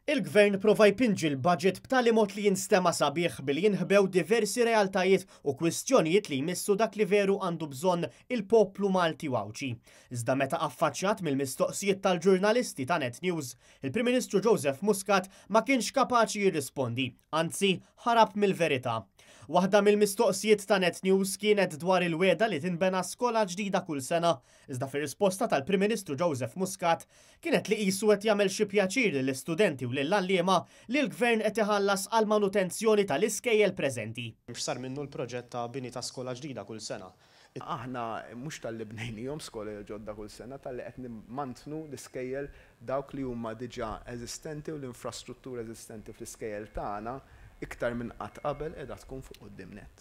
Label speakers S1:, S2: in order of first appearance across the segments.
S1: Il-Gvern prova jpinġi l-budget b'tali mod li jinstema sabiħ billi jinħbew diversi realtajiet u kwistjonijiet li jmissu dak li veru għandu bżonn il-poplu Malti wawċi. Iżda meta affaċċjat mill-mistoqsijiet tal-ġurnalisti ta' Net News, il-Prim Ministru Joseph Muscat ma kienx kapaċi jirrispondi, anzi ħarab mill-verità. Waħda mill-mistoqsijiet ta' Net News kienet dwar il-weda li tinbena skola ġdida kull sena, iżda fir-risposta tal-Prim Ministru Joseph Muscat kienet li qisu qed jagħmel xi pjaċir lill-istudenti u lill-għalliema li l-Gvern qed iħallas għal manutenzjoni tal-iskejjel preżenti.
S2: X'sar minnu l-proġett ta' bini ta' skola ġdida kull sena.
S3: Aħna mhux tal-li bnejnihom skola ġodda kull sena, tal-li qed nimmantnu l-iskejjel dawk li huma diġà eżistenti u l-infrastruttura eżistenti fl-iskejjel tagħna iktar minn qatt qabel qiegħda tkun fuq quddiem net.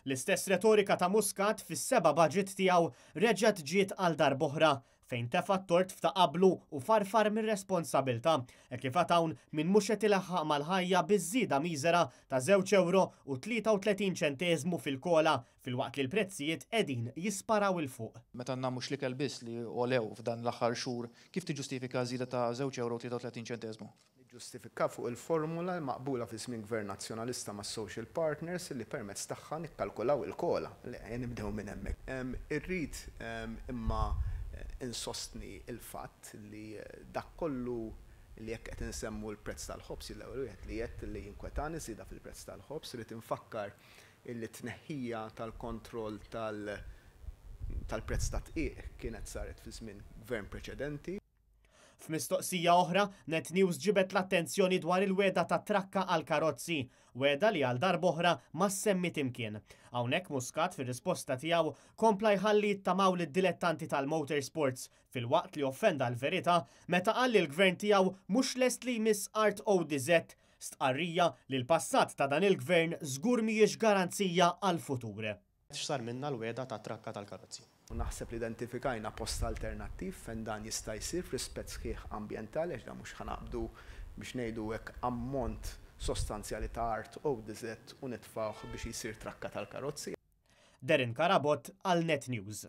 S1: L-istess retorika ta' Muscat fis-seba' baġit tiegħu reġgħet ġiet għal darb'oħra fejn tefa' t-tort ftaqablu u farfar mir-responsabbilta e kif hawn min mhux qed ilaħħaq mal-ħajja biż-żieda miżera ta' €2.33 fil-kola filwaqt li l-prezzijiet qegħdin jisparaw il fuq.
S4: Meta nagħmlu xlikel biss li olew f'dan l-aħħar xhur, kif tiġġustifika żieda ta' €2.33?
S3: Ġustifika fuq il-formula maqbula fi żmien Gvern Nazzjonalista mas social partners li permezz tagħha nikkalkulaw il-kola. Nibdew minn hemmhekk. Irrid imma insostni il-fatt li dak kollu li jekk qed insemmu l-prezz tal-ħobs l-ewwel wieħed li qed li jinkwetani żieda fil-prezz tal-ħobs irid infakkar illi tneħħija tal-kontroll tal-prezz tat-tqiegħ kienet saret fi żmien gvern preċedenti.
S1: F'mistoqsija oħra, Net News ġibet l-attenzjoni dwar il-weda ta' trakka għal karozzi, weda li għal darb'oħra ma semmit imkien. Hawnhekk Muscat fir-risposta tiegħu kompla jħalli jittamaw lid-dilettanti tal-motorsports filwaqt li offenda l-verità meta qal li l-gvern tiegħu mhux lest li jmiss Art ODZ, stqarrija li l-passat ta' dan il-gvern żgur mhijiex garanzija għall-futur.
S2: X'sar minna l-weda ta' trakka tal-karozzi?
S3: Naħseb li identifikajna post alternattiv fejn dan jista' jsir f'rispett sħiħ ambjentali għax dan mhux ħanaqbdu biex ngħidu hekk ammont sostanzjali ta' Art ODZ u nitfgħuh biex jsir trakka tal-karozzi.
S1: Derin Karabot għal Net News.